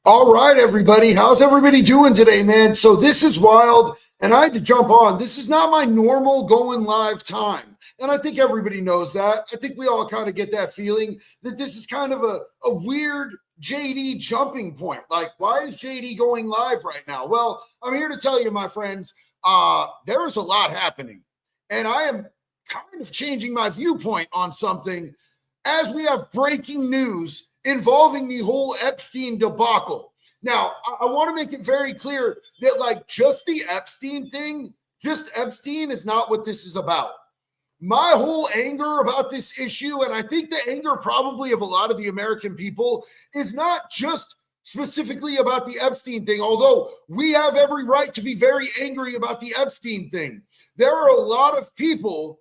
All right, everybody. How's everybody doing today, man? So this is wild, and I had to jump on. This is not my normal going live time. And I think everybody knows that. I think we all kind of get that feeling that this is kind of a weird JD jumping point. Like, why is JD going live right now? Well, I'm here to tell you, my friends, there is a lot happening. And I am kind of changing my viewpoint on something as we have breaking news involving the whole Epstein debacle. Now, I want to make it very clear that, like, just the Epstein thing, just Epstein is not what this is about. My whole anger about this issue, and I think the anger probably of a lot of the American people, is not just specifically about the Epstein thing, although we have every right to be very angry about the Epstein thing. There are a lot of people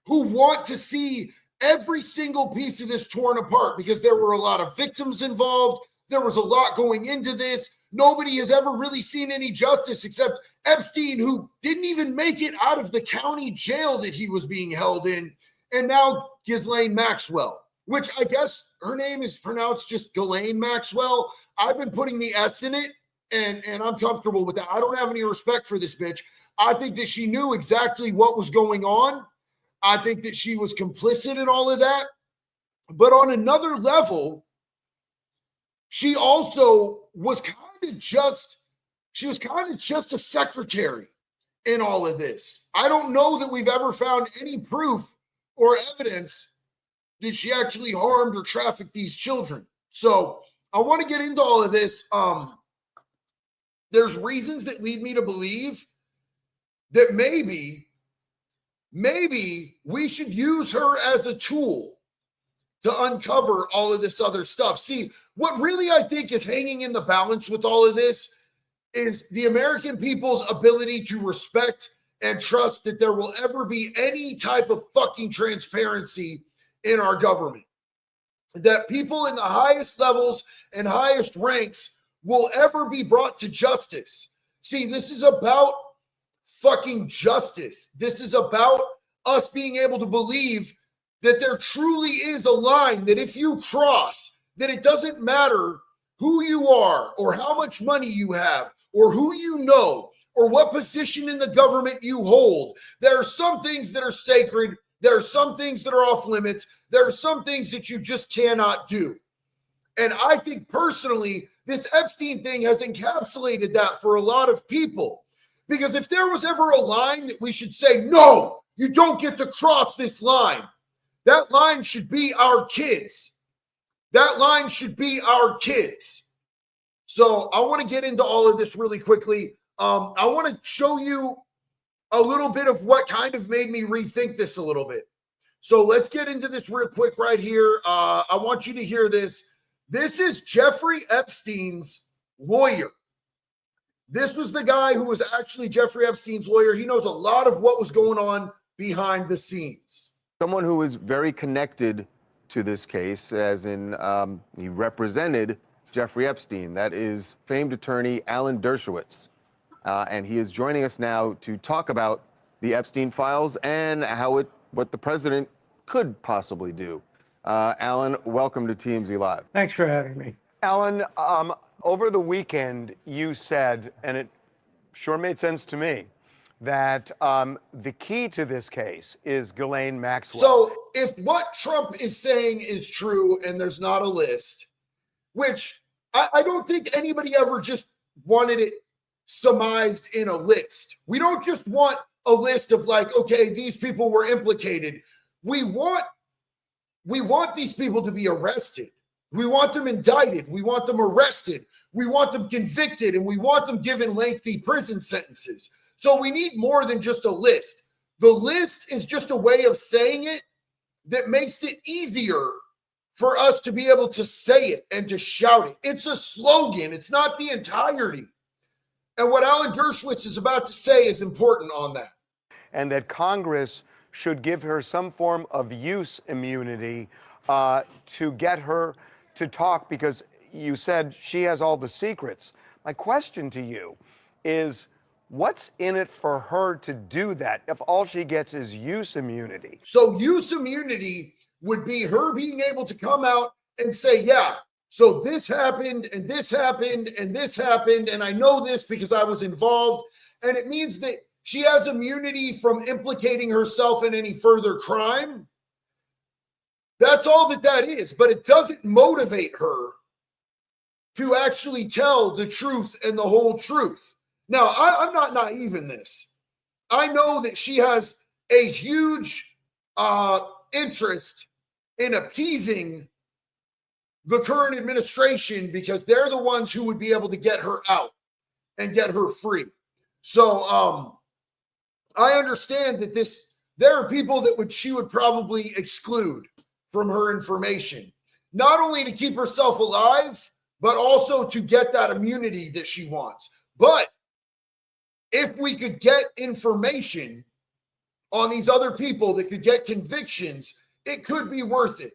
who want to see every single piece of this torn apart because there were a lot of victims involved. There was a lot going into this. Nobody has ever really seen any justice except Epstein, who didn't even make it out of the county jail that he was being held in. And now Ghislaine Maxwell, which I guess her name is pronounced just Ghislaine Maxwell. I've been putting the S in it, and I'm comfortable with that. I don't have any respect for this bitch. I think that she knew exactly what was going on. I think that she was complicit in all of that. But on another level, she also was kind of just a secretary in all of this. I don't know that we've ever found any proof or evidence that she actually harmed or trafficked these children. So I want to get into all of this. There's reasons that lead me to believe that maybe we should use her as a tool to uncover all of this other stuff. See, what really I think is hanging in the balance with all of this is the American people's ability to respect and trust that there will ever be any type of fucking transparency in our government. That people in the highest levels and highest ranks will ever be brought to justice. See, this is about fucking justice. This is about us being able to believe that there truly is a line that if you cross, that it doesn't matter who you are or how much money you have or who you know or what position in the government you hold. There are some things that are sacred. There are some things that are off limits. There are some things that you just cannot do. And I think personally, this Epstein thing has encapsulated that for a lot of people. Because if there was ever a line that we should say, no, you don't get to cross this line, that line should be our kids. That line should be our kids. So I want to get into all of this really quickly. I want to show you a little bit of what kind of made me rethink this a little bit. So let's get into this real quick right here. I want you to hear this. This is Jeffrey Epstein's lawyer. This was the guy who was actually Jeffrey Epstein's lawyer. He knows a lot of what was going on behind the scenes. Someone who is very connected to this case, as in he represented Jeffrey Epstein. That is famed attorney Alan Dershowitz. And he is joining us now to talk about the Epstein files and what the president could possibly do. Alan, welcome to TMZ Live. Thanks for having me. Alan, over the weekend, you said, and it sure made sense to me, that the key to this case is Ghislaine Maxwell. So if what Trump is saying is true and there's not a list, which I don't think anybody ever just wanted it surmised in a list. We don't just want a list of like, okay, these people were implicated. We want these people to be arrested. We want them indicted. We want them arrested. We want them convicted, and we want them given lengthy prison sentences. So we need more than just a list. The list is just a way of saying it that makes it easier for us to be able to say it and to shout it. It's a slogan. It's not the entirety. And what Alan Dershowitz is about to say is important on that. And that Congress should give her some form of use immunity to get her to talk, because you said she has all the secrets. My question to you is, what's in it for her to do that if all she gets is use immunity? So use immunity would be her being able to come out and say, yeah, So this happened, and this happened, and this happened, and I know this because I was involved. And it means that she has immunity from implicating herself in any further crime. That's all that is. But it doesn't motivate her to actually tell the truth and the whole truth. Now, I'm not naive in this. I know that she has a huge interest in appeasing the current administration because they're the ones who would be able to get her out and get her free. So I understand that there are people that she would probably exclude from her information, not only to keep herself alive, but also to get that immunity that she wants. But if we could get information on these other people that could get convictions, it could be worth it.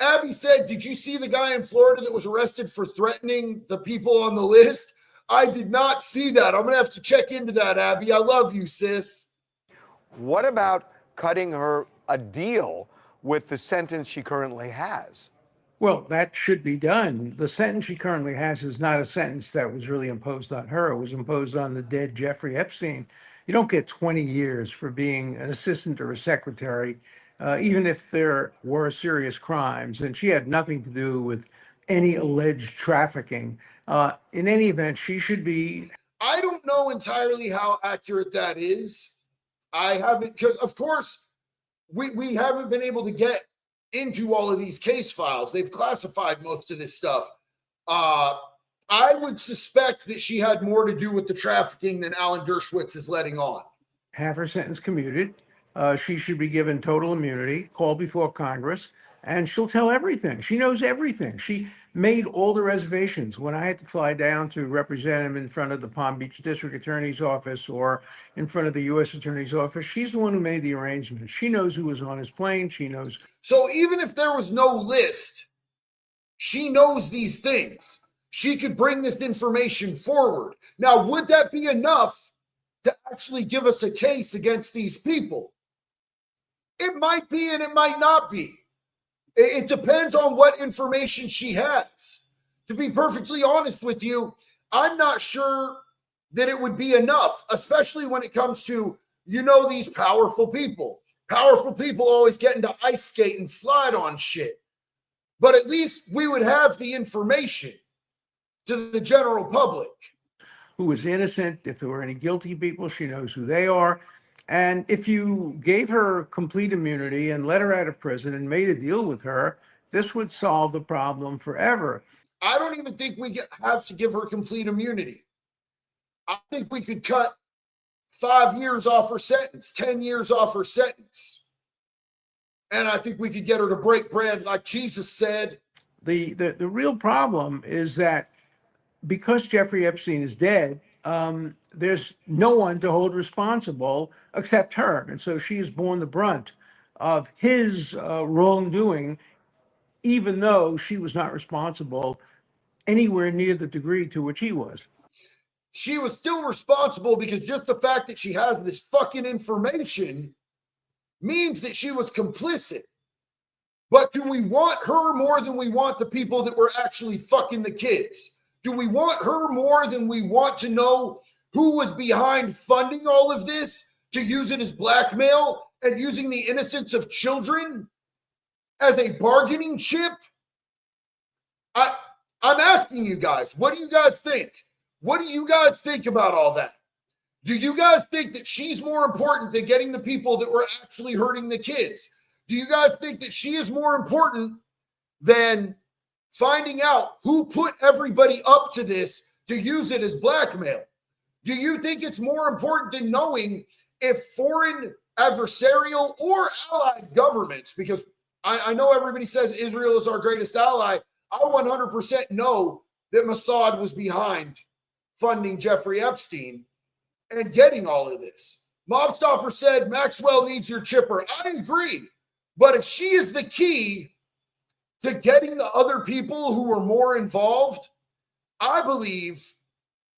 Abby said, did you see the guy in Florida that was arrested for threatening the people on the list? I did not see that. I'm going to have to check into that, Abby. I love you, sis. What about cutting her a deal with the sentence she currently has? Well, that should be done. The sentence she currently has is not a sentence that was really imposed on her. It was imposed on the dead Jeffrey Epstein. You don't get 20 years for being an assistant or a secretary, even if there were serious crimes. And she had nothing to do with any alleged trafficking. In any event, she should be. I don't know entirely how accurate that is. I haven't, because of course, we haven't been able to get into all of these case files. They've classified most of this stuff. I would suspect that she had more to do with the trafficking than Alan Dershowitz is letting on. Have her sentence commuted. She should be given total immunity, called before Congress, and she'll tell everything. She knows everything. She made all the reservations. When I had to fly down to represent him in front of the Palm Beach District Attorney's Office or in front of the U.S. Attorney's Office, she's the one who made the arrangements. She knows who was on his plane. She knows. So even if there was no list, she knows these things. She could bring this information forward. Now, would that be enough to actually give us a case against these people? It might be and it might not be. It depends on what information she has. To be perfectly honest with you, I'm not sure that it would be enough, especially when it comes to, these powerful people. Powerful people always get into ice skate and slide on shit. But at least we would have the information to the general public. Who was innocent. If there were any guilty people, she knows who they are. And if you gave her complete immunity and let her out of prison and made a deal with her, this would solve the problem forever. I don't even think we have to give her complete immunity. I think we could cut 5 years off her sentence, 10 years off her sentence. And I think we could get her to break bread like Jesus said. The real problem is that because Jeffrey Epstein is dead, there's no one to hold responsible except her. And so she has borne the brunt of his wrongdoing, even though she was not responsible anywhere near the degree to which he was. She was still responsible because just the fact that she has this fucking information means that she was complicit. But do we want her more than we want the people that were actually fucking the kids? Do we want her more than we want to know who was behind funding all of this to use it as blackmail and using the innocence of children as a bargaining chip? I'm asking you guys, what do you guys think? What do you guys think about all that? Do you guys think that she's more important than getting the people that were actually hurting the kids? Do you guys think that she is more important than finding out who put everybody up to this to use it as blackmail? Do you think it's more important than knowing if foreign adversarial or allied governments, because I know everybody says Israel is our greatest ally, I 100% know that Mossad was behind funding Jeffrey Epstein and getting all of this. Mobstopper said Maxwell needs your chipper. I agree. But if she is the key to getting the other people who are more involved, I believe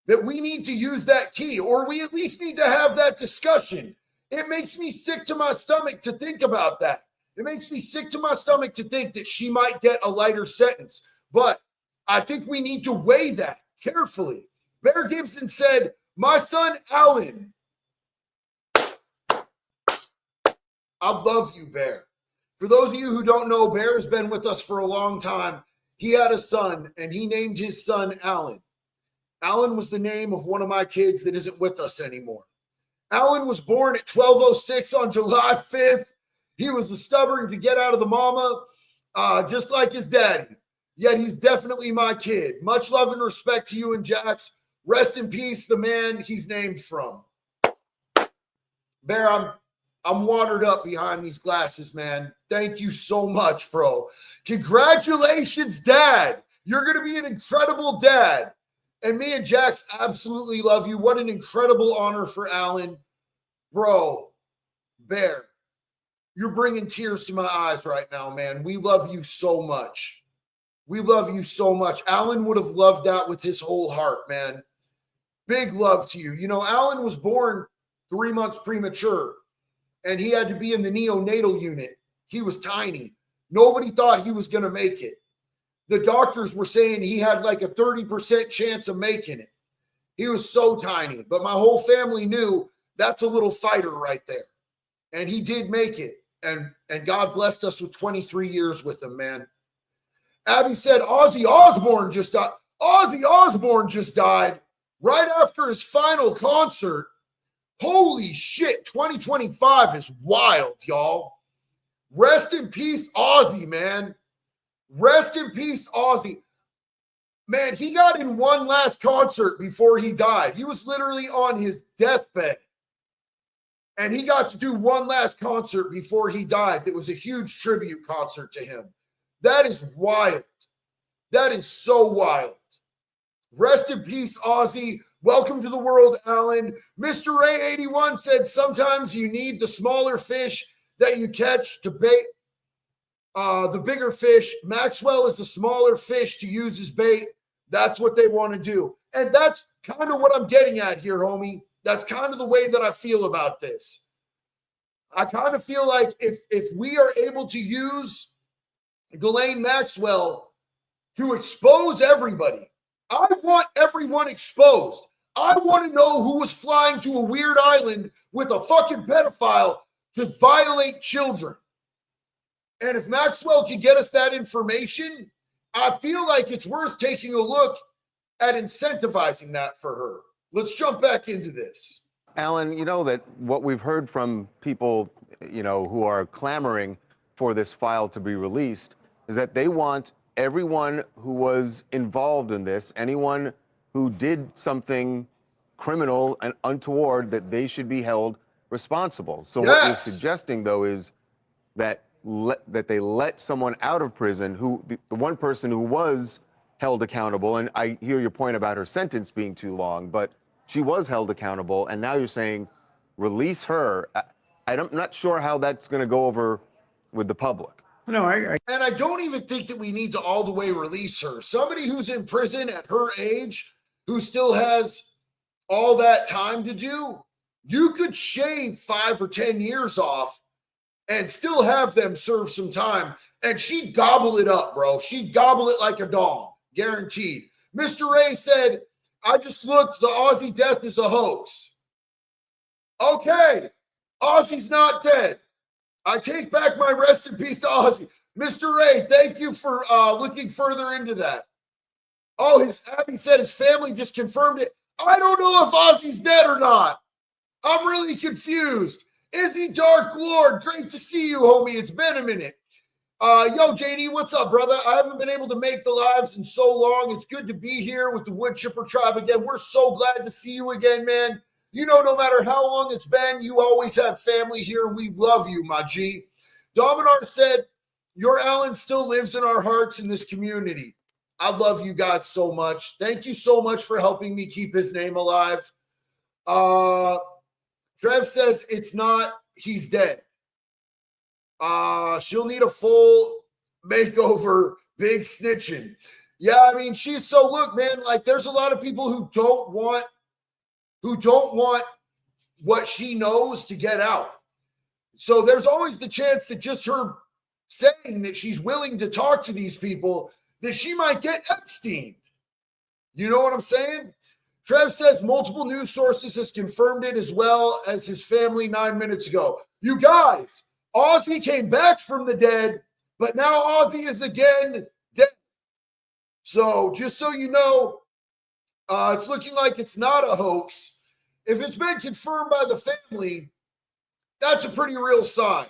that we need to use that key, or we at least need to have that discussion. It makes me sick to my stomach to think about that. It makes me sick to my stomach to think that she might get a lighter sentence. But I think we need to weigh that carefully. Bear Gibson said, my son, Alan. I love you, Bear. For those of you who don't know, Bear has been with us for a long time. He had a son, and he named his son Alan. Alan was the name of one of my kids that isn't with us anymore. Alan was born at 12:06 on July 5th. He was a stubborn to get out of the mama, just like his daddy. Yet he's definitely my kid. Much love and respect to you and Jax. Rest in peace, the man he's named from. Bear, I'm watered up behind these glasses, man. Thank you so much, bro. Congratulations, Dad. You're going to be an incredible dad. And me and Jax absolutely love you. What an incredible honor for Alan. Bro, Bear, you're bringing tears to my eyes right now, man. We love you so much. We love you so much. Alan would have loved that with his whole heart, man. Big love to you. You know, Alan was born 3 months premature, and he had to be in the neonatal unit. He was tiny. Nobody thought he was going to make it. The doctors were saying he had like a 30% chance of making it. He was so tiny, but my whole family knew that's a little fighter right there. And he did make it. And God blessed us with 23 years with him, man. Abby said Ozzy Osbourne just died. Ozzy Osbourne just died right after his final concert. Holy shit, 2025 is wild, y'all. Rest in peace, Ozzy, man. Rest in peace, Ozzy. Man, he got in one last concert before he died. He was literally on his deathbed. And he got to do one last concert before he died. That was a huge tribute concert to him. That is wild. That is so wild. Rest in peace, Ozzy. Welcome to the world, Alan. Mr. Ray 81 said sometimes you need the smaller fish that you catch to bait the bigger fish. Maxwell is the smaller fish to use as bait. That's what they want to do. And that's kind of what I'm getting at here, homie. That's kind of the way that I feel about this. I kind of feel like if we are able to use Ghislaine Maxwell to expose everybody, I want everyone exposed. I want to know who was flying to a weird island with a fucking pedophile to violate children. And if Maxwell can get us that information, I feel like it's worth taking a look at incentivizing that for her. Let's jump back into this. Alan, you know that what we've heard from people, you know, who are clamoring for this file to be released is that they want everyone who was involved in this, anyone who did something criminal and untoward, that they should be held responsible. So Yes. what you're suggesting, though, is that that they let someone out of prison, who the one person who was held accountable, and I hear your point about her sentence being too long, but she was held accountable, and now you're saying release her. I'm not sure how that's going to go over with the public. No, And I don't even think that we need to all the way release her. Somebody who's in prison at her age, who still has all that time to do, you could shave 5 or 10 years off and still have them serve some time. And she'd gobble it up, bro. She'd gobble it like a dog, guaranteed. Mr. Ray said, I just looked, the Aussie death is a hoax. Okay, Ozzy's not dead. I take back my rest in peace to Ozzy. Mr. Ray, thank you for looking further into that. Oh, Abby said his family just confirmed it. I don't know if Ozzy's dead or not. I'm really confused. Izzy Dark Lord, great to see you, homie. It's been a minute. Yo, JD, what's up, brother? I haven't been able to make the lives in so long. It's good to be here with the Wood Chipper tribe again. We're so glad to see you again, man. You know, no matter how long it's been, you always have family here. We love you, my G. Dominar said, your Alan still lives in our hearts in this community. I love you guys so much. Thank you so much for helping me keep his name alive. Trev says it's not, he's dead. She'll need a full makeover, big snitching. Yeah, I mean, look, man, like there's a lot of people who don't want what she knows to get out. So there's always the chance that just her saying that she's willing to talk to these people that she might get Epstein. You know what I'm saying? Trev says multiple news sources has confirmed it as well as his family 9 minutes ago. You guys, Ozzy came back from the dead, but now Ozzy is again dead. So just so you know, it's looking like it's not a hoax. If it's been confirmed by the family, that's a pretty real sign.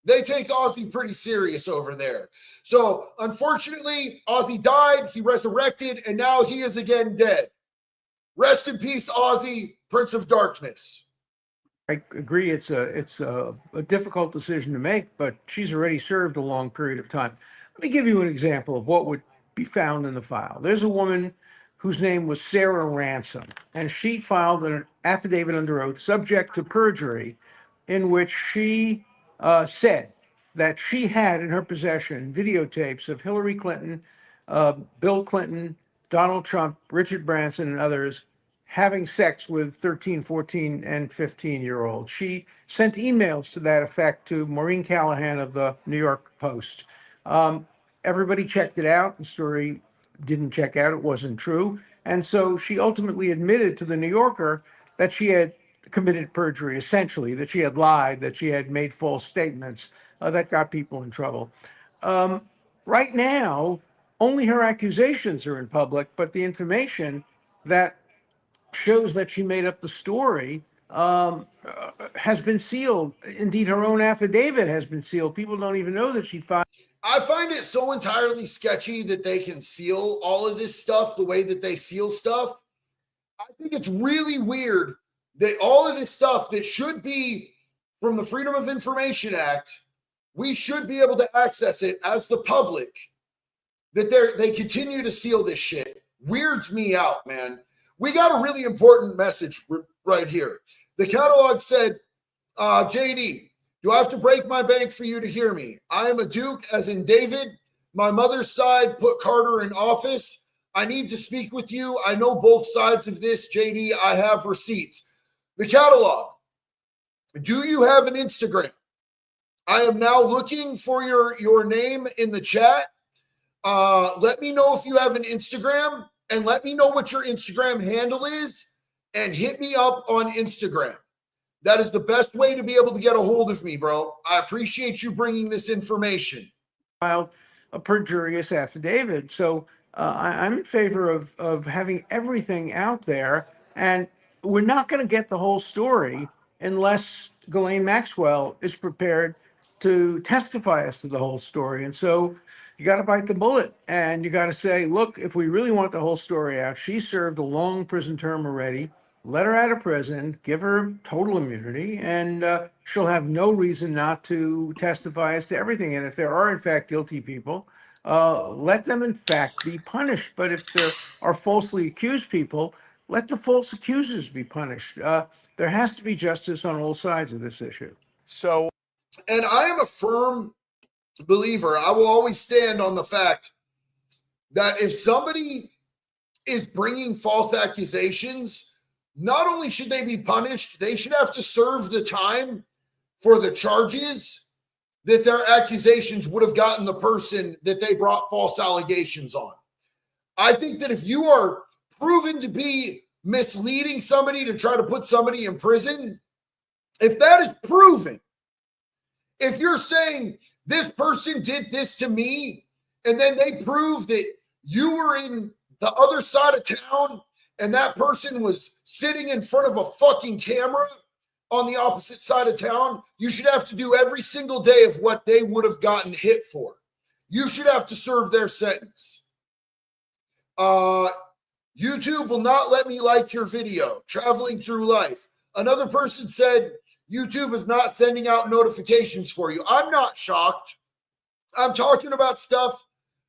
They take Ozzy pretty serious over there. So unfortunately, Ozzy died, he resurrected, and now he is again dead. Rest in peace, Ozzy, Prince of Darkness. I agree. It's a difficult decision to make, but she's already served a long period of time. Let me give you an example of what would be found in the file. There's a woman whose name was Sarah Ransom, and she filed an affidavit under oath subject to perjury in which she said that she had in her possession videotapes of Hillary Clinton, Bill Clinton, Donald Trump, Richard Branson, and others having sex with 13, 14, and 15-year-olds. She sent emails to that effect to Maureen Callahan of the New York Post. Everybody checked it out. The story didn't check out. It wasn't true. And so she ultimately admitted to the New Yorker that she had committed perjury, essentially, that she had lied, that she had made false statements that got people in trouble. Right now, only her accusations are in public, but the information that shows that she made up the story has been sealed. Indeed, her own affidavit has been sealed. People don't even know that she filed. I find it so entirely sketchy that they can seal all of this stuff the way that they seal stuff. I think it's really weird that all of this stuff that should be from the Freedom of Information Act, we should be able to access it as the public, that they continue to seal this shit. Weirds me out, man. We got a really important message right here. The catalog said, JD, do I have to break my bank for you to hear me? I am a Duke, as in David. My mother's side put Carter in office. I need to speak with you. I know both sides of this, JD. I have receipts. The catalog. Do you have an Instagram? I am now looking for your name in the chat. Let me know if you have an Instagram, and let me know what your Instagram handle is, and hit me up on Instagram. That is the best way to be able to get a hold of me, bro. I appreciate you bringing this information. Filed a perjurious affidavit. So I'm in favor of having everything out there. And we're not going to get the whole story unless Ghislaine Maxwell is prepared to testify as to the whole story. And so you got to bite the bullet and you got to say, look, if we really want the whole story out, she served a long prison term already. Let her out of prison, give her total immunity, and she'll have no reason not to testify as to everything. And if there are, in fact, guilty people, let them, in fact, be punished. But if there are falsely accused people, let the false accusers be punished. There has to be justice on all sides of this issue. So, and I am a firm believer, I will always stand on the fact that if somebody is bringing false accusations, not only should they be punished, they should have to serve the time for the charges that their accusations would have gotten the person that they brought false allegations on. I think that if you are proven to be misleading somebody to try to put somebody in prison, if that is proven, if you're saying this person did this to me, and then they prove that you were in the other side of town and that person was sitting in front of a fucking camera on the opposite side of town, you should have to do every single day of what they would have gotten hit for. You should have to serve their sentence. YouTube will not let me like your video. Traveling through life. Another person said, YouTube is not sending out notifications for you. I'm not shocked. I'm talking about stuff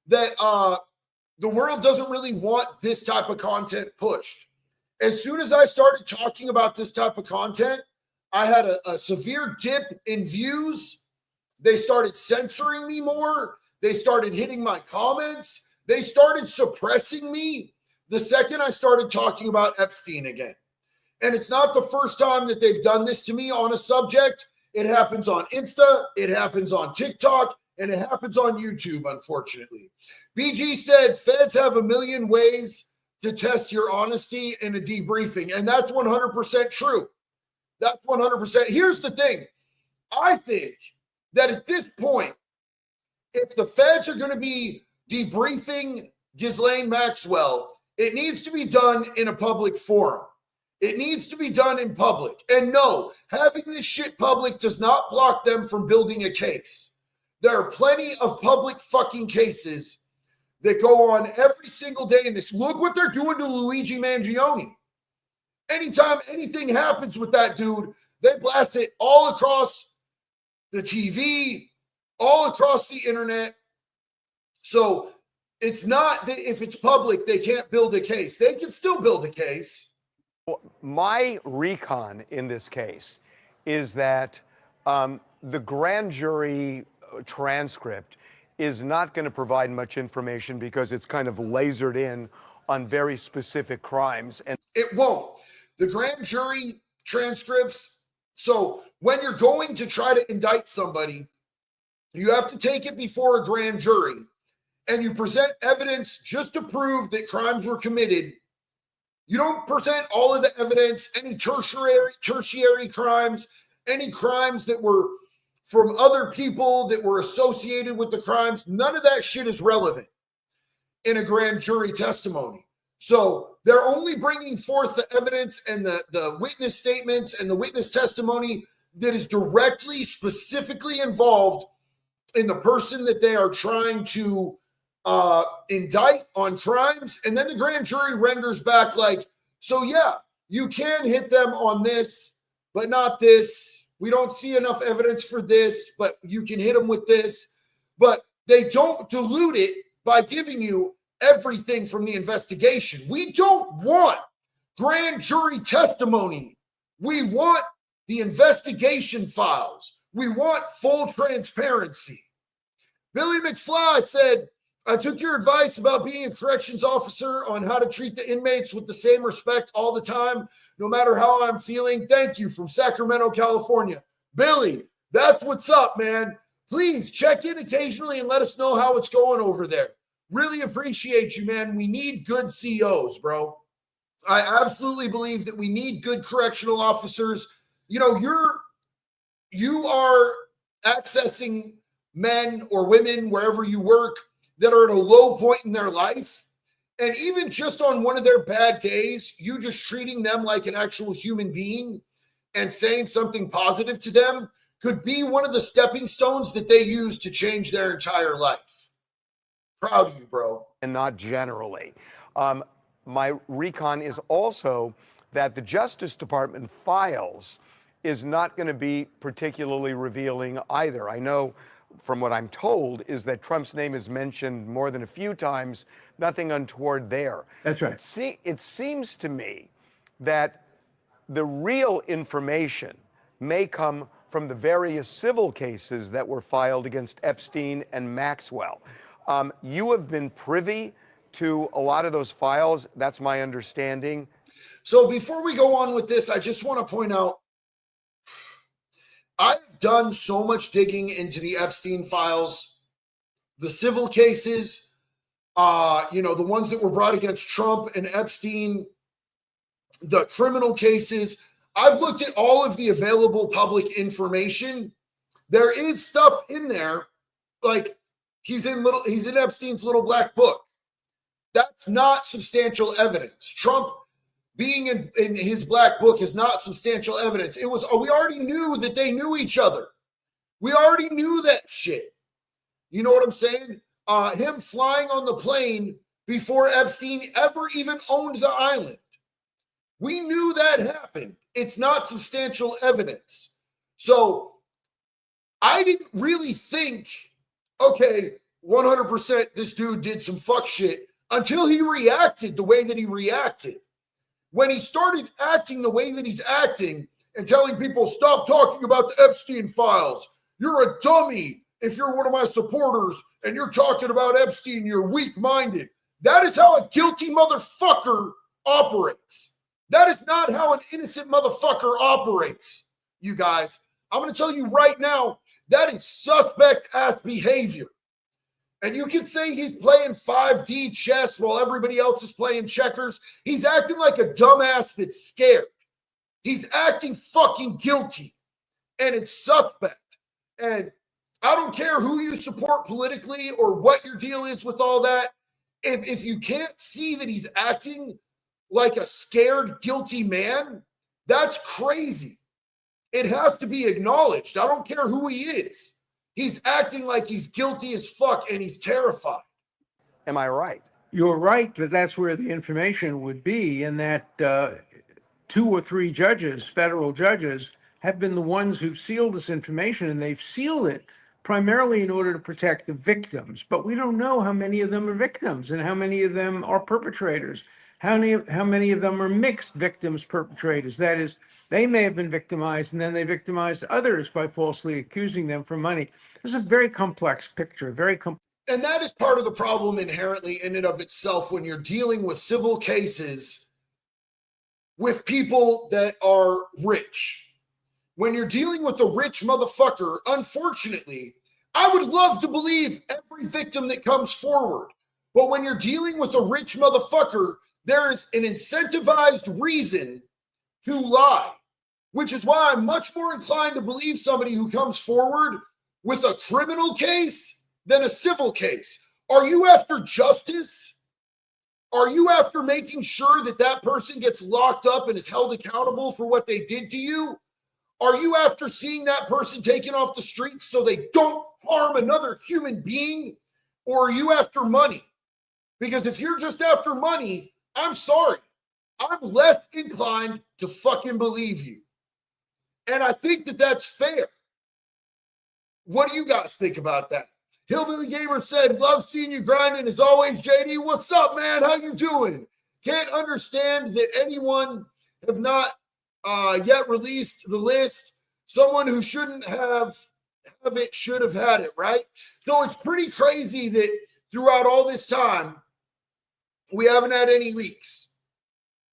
that the world doesn't really want this type of content pushed. As soon as I started talking about this type of content, I had a severe dip in views. They started censoring me more. They started hitting my comments. They started suppressing me the second I started talking about Epstein again. And it's not the first time that they've done this to me on a subject. It happens on Insta. It happens on TikTok. and it happens on YouTube, unfortunately. BG said, feds have a million ways to test your honesty in a debriefing, and that's 100% true. That's 100%. Here's the thing. I think that at this point, if the feds are going to be debriefing Ghislaine Maxwell, it needs to be done in a public forum. It needs to be done in public. And no, having this shit public does not block them from building a case. There are plenty of public fucking cases that go on every single day in this. Look what they're doing to Luigi Mangione. Anytime anything happens with that dude, they blast it all across the TV, all across the internet. So it's not that if it's public, they can't build a case. They can still build a case. My recon in this case is that the grand jury transcript is not going to provide much information because it's kind of lasered in on very specific crimes. And it won't. The grand jury transcripts. So when you're going to try to indict somebody, you have to take it before a grand jury and you present evidence just to prove that crimes were committed. You don't present all of the evidence, any tertiary crimes, any crimes that were from other people that were associated with the crimes. None of that shit is relevant in a grand jury testimony. So they're only bringing forth the evidence and the witness statements and the witness testimony that is directly, specifically involved in the person that they are trying to indict on crimes. And then the grand jury renders back like, so yeah, you can hit them on this, but not this. We don't see enough evidence for this, but you can hit them with this. But they don't dilute it by giving you everything from the investigation. We don't want grand jury testimony. We want the investigation files. We want full transparency. Billy McFly said, I took your advice about being a corrections officer on how to treat the inmates with the same respect all the time, no matter how I'm feeling. Thank you, from Sacramento, California. Billy, that's what's up, man. Please check in occasionally and let us know how it's going over there. Really appreciate you, man. We need good COs, bro. I absolutely believe that we need good correctional officers. You know, you are accessing men or women wherever you work that are at a low point in their life. And even just on one of their bad days, you just treating them like an actual human being and saying something positive to them could be one of the stepping stones that they use to change their entire life. Proud of you, bro. And not generally. My recon is also that the Justice Department files is not going to be particularly revealing either. I know from what I'm told is that Trump's name is mentioned more than a few times, nothing untoward there. That's right. It seems to me that the real information may come from the various civil cases that were filed against Epstein and Maxwell. You have been privy to a lot of those files. That's my understanding. So before we go on with this, I just want to point out, I've done so much digging into the Epstein files, the civil cases, the ones that were brought against Trump and Epstein, the criminal cases. I've looked at all of the available public information. There is stuff in there, like he's in Epstein's little black book. That's not substantial evidence. Trump being in his black book is not substantial evidence. It was, we already knew that they knew each other. We already knew that shit. You know what I'm saying? Him flying on the plane before Epstein ever even owned the island. We knew that happened. It's not substantial evidence. So I didn't really think, okay, 100% this dude did some fuck shit until he reacted the way that he reacted. When he started acting the way that he's acting and telling people, stop talking about the Epstein files. You're a dummy if you're one of my supporters and you're talking about Epstein, you're weak-minded. That is how a guilty motherfucker operates. That is not how an innocent motherfucker operates, you guys. I'm going to tell you right now, That is suspect ass behavior. And you can say he's playing 5D chess while everybody else is playing checkers. He's acting like a dumbass that's scared. He's acting fucking guilty. And it's suspect. And I don't care who you support politically or what your deal is with all that. If you can't see that he's acting like a scared, guilty man, that's crazy. It has to be acknowledged. I don't care who he is. He's acting like he's guilty as fuck and he's terrified. Am I right? You're right that that's where the information would be, and that 2 or 3 judges, federal judges, have been the ones who've sealed this information, and they've sealed it primarily in order to protect the victims. But we don't know how many of them are victims and how many of them are perpetrators. How many of them are mixed victims, perpetrators? That is, they may have been victimized and then they victimized others by falsely accusing them for money. This is a very complex picture, And that is part of the problem inherently in and of itself when you're dealing with civil cases with people that are rich. When you're dealing with a rich motherfucker, unfortunately, I would love to believe every victim that comes forward. But when you're dealing with a rich motherfucker, there is an incentivized reason to lie, which is why I'm much more inclined to believe somebody who comes forward with a criminal case than a civil case. Are you after justice? Are you after making sure that that person gets locked up and is held accountable for what they did to you? Are you after seeing that person taken off the streets so they don't harm another human being? Or are you after money? Because if you're just after money, I'm sorry. I'm less inclined to fucking believe you. And I think that that's fair. What do you guys think about that? Hillbilly Gamer said, love seeing you grinding as always, JD. What's up, man? How you doing? Can't understand that anyone have not yet released the list. Someone who shouldn't have it should have had it, right? So it's pretty crazy that throughout all this time, we haven't had any leaks.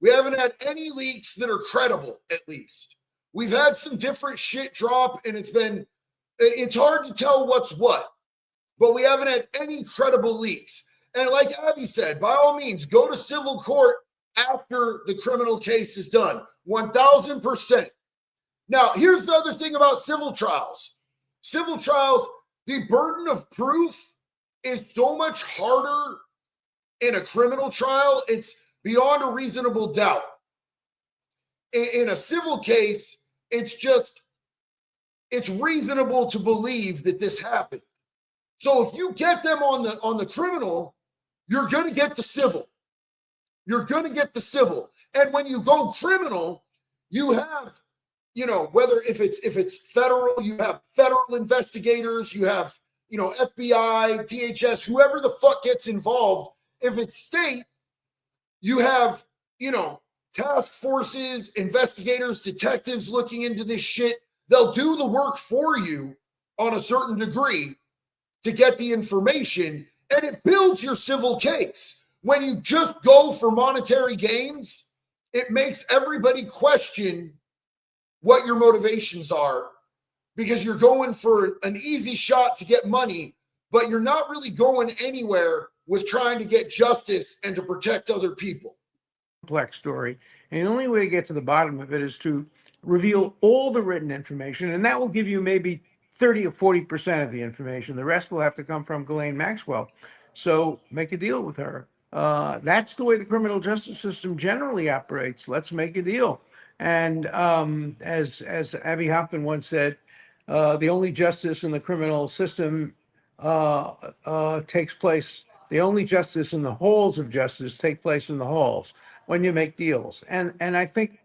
We haven't had any leaks that are credible, at least. We've had some different shit drop, and it's hard to tell what's what, but we haven't had any credible leaks. And like Abby said, by all means, go to civil court after the criminal case is done. 1,000%. Now, here's the other thing about civil trials. Civil trials, the burden of proof is so much harder in a criminal trial. It's beyond a reasonable doubt. In a civil case, it's reasonable to believe that this happened. So if you get them on the criminal, you're going to get the civil. You're going to get the civil. And when you go criminal, you have, whether if it's federal, you have federal investigators, you have, FBI, DHS, whoever the fuck gets involved. If it's state, you have, task forces, investigators, detectives looking into this shit. They'll do the work for you on a certain degree to get the information, and it builds your civil case. When you just go for monetary gains, it makes everybody question what your motivations are, because you're going for an easy shot to get money, but you're not really going anywhere with trying to get justice and to protect other people. complex story. And the only way to get to the bottom of it is to reveal all the written information, and that will give you maybe 30 or 40% of the information. The rest will have to come from Ghislaine Maxwell. So make a deal with her. That's the way the criminal justice system generally operates. Let's make a deal. And as Abby Hoffman once said, the only justice in the criminal system takes place. The only justice in the halls of justice take place in the halls when you make deals. And I think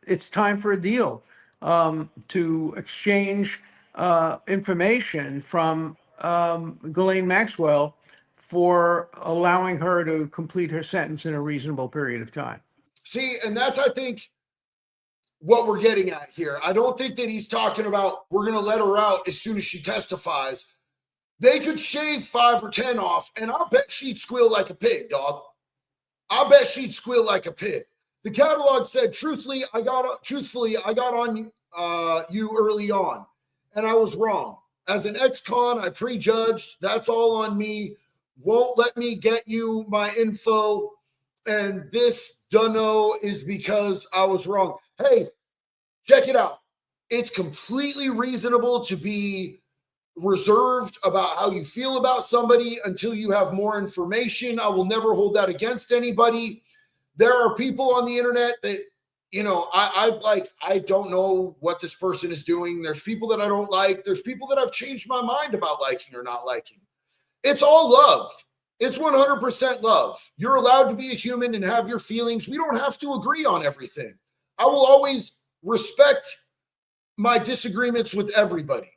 it's time for a deal to exchange information from Ghislaine Maxwell for allowing her to complete her sentence in a reasonable period of time. See, and that's, I think, what we're getting at here. I don't think that he's talking about we're going to let her out as soon as she testifies. They could shave 5 or 10 off, and I'll bet she'd squeal like a pig, dog. I'll bet she'd squeal like a pig. The catalog said, truthfully, I got on you early on, and I was wrong. As an ex-con, I prejudged. That's all on me. Won't let me get you my info. And this dunno is because I was wrong. Hey, check it out. It's completely reasonable to be reserved about how you feel about somebody until you have more information. I will never hold that against anybody. There are people on the internet that, you know, I don't know what this person is doing. There's people that I don't like. There's people that I've changed my mind about liking or not liking. It's all love. It's 100% love. You're allowed to be a human and have your feelings. We don't have to agree on everything. I will always respect my disagreements with everybody.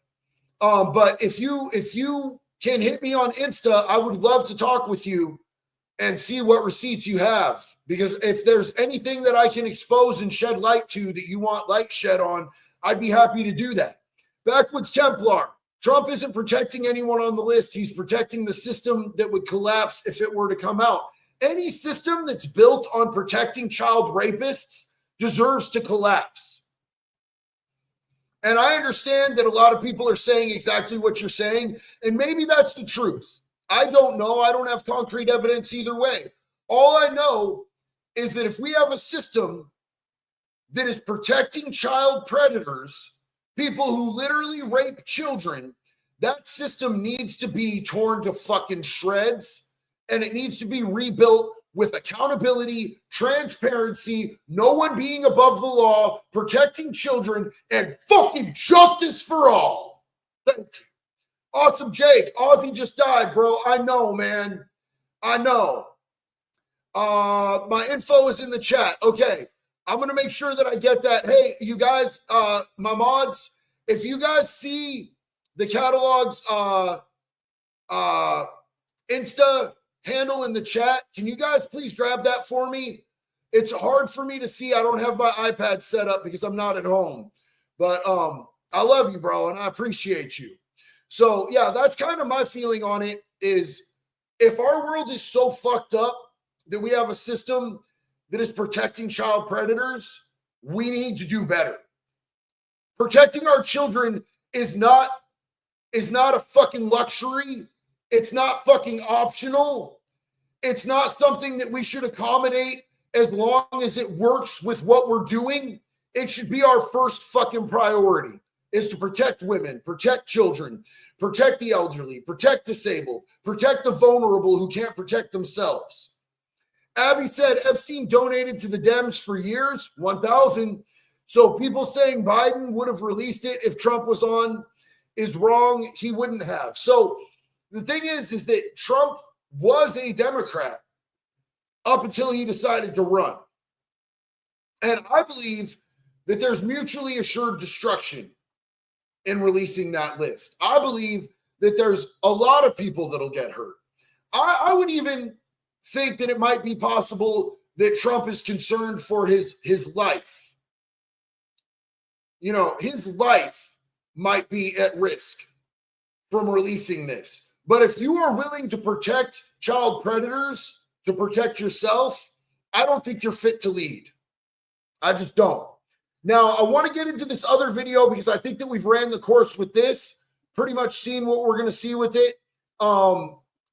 But if you can hit me on Insta, I would love to talk with you and see what receipts you have. Because if there's anything that I can expose and shed light to that you want light shed on, I'd be happy to do that. Backwoods Templar. Trump isn't protecting anyone on the list. He's protecting the system that would collapse if it were to come out. Any system that's built on protecting child rapists deserves to collapse. And I understand that a lot of people are saying exactly what you're saying, and maybe that's the truth. I don't know. I don't have concrete evidence either way. All I know is that if we have a system that is protecting child predators, people who literally rape children, that system needs to be torn to fucking shreds, and it needs to be rebuilt with accountability, transparency, no one being above the law, protecting children, and fucking justice for all. Thank you. Awesome, Jake. Ozzy just died, bro. I know, man. I know. My info is in the chat. Okay. I'm going to make sure that I get that. Hey, you guys, my mods, if you guys see the catalog's Insta handle in the chat, can you guys please grab that for me? It's hard for me to see. I don't have my iPad set up because I'm not at home. But I love you, bro, and I appreciate you. So, yeah, that's kind of my feeling on it is if our world is so fucked up that we have a system that is protecting child predators, we need to do better. Protecting our children is not a fucking luxury. It's not fucking optional. It's not something that we should accommodate as long as it works with what we're doing. It should be our first fucking priority is to protect women, protect children, protect the elderly, protect disabled, protect the vulnerable who can't protect themselves. Abby said Epstein donated to the Dems for years, 1,000. So people saying Biden would have released it if Trump was on is wrong. He wouldn't have. So the thing is that Trump was a Democrat up until he decided to run. And I believe that there's mutually assured destruction in releasing that list. I believe that there's a lot of people that'll get hurt. I would even think that it might be possible that Trump is concerned for his life. You know, his life might be at risk from releasing this. But if you are willing to protect child predators, to protect yourself, I don't think you're fit to lead. I just don't. Now, I want to get into this other video because I think that we've ran the course with this, pretty much seen what we're going to see with it.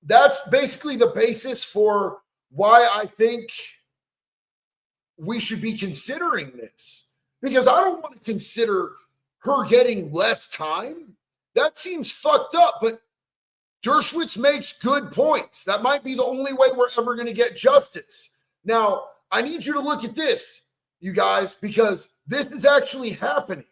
That's basically the basis for why I think we should be considering this. Because I don't want to consider her getting less time. That seems fucked up, but Dershowitz makes good points. That might be the only way we're ever going to get justice. Now, I need you to look at this, you guys, because this is actually happening.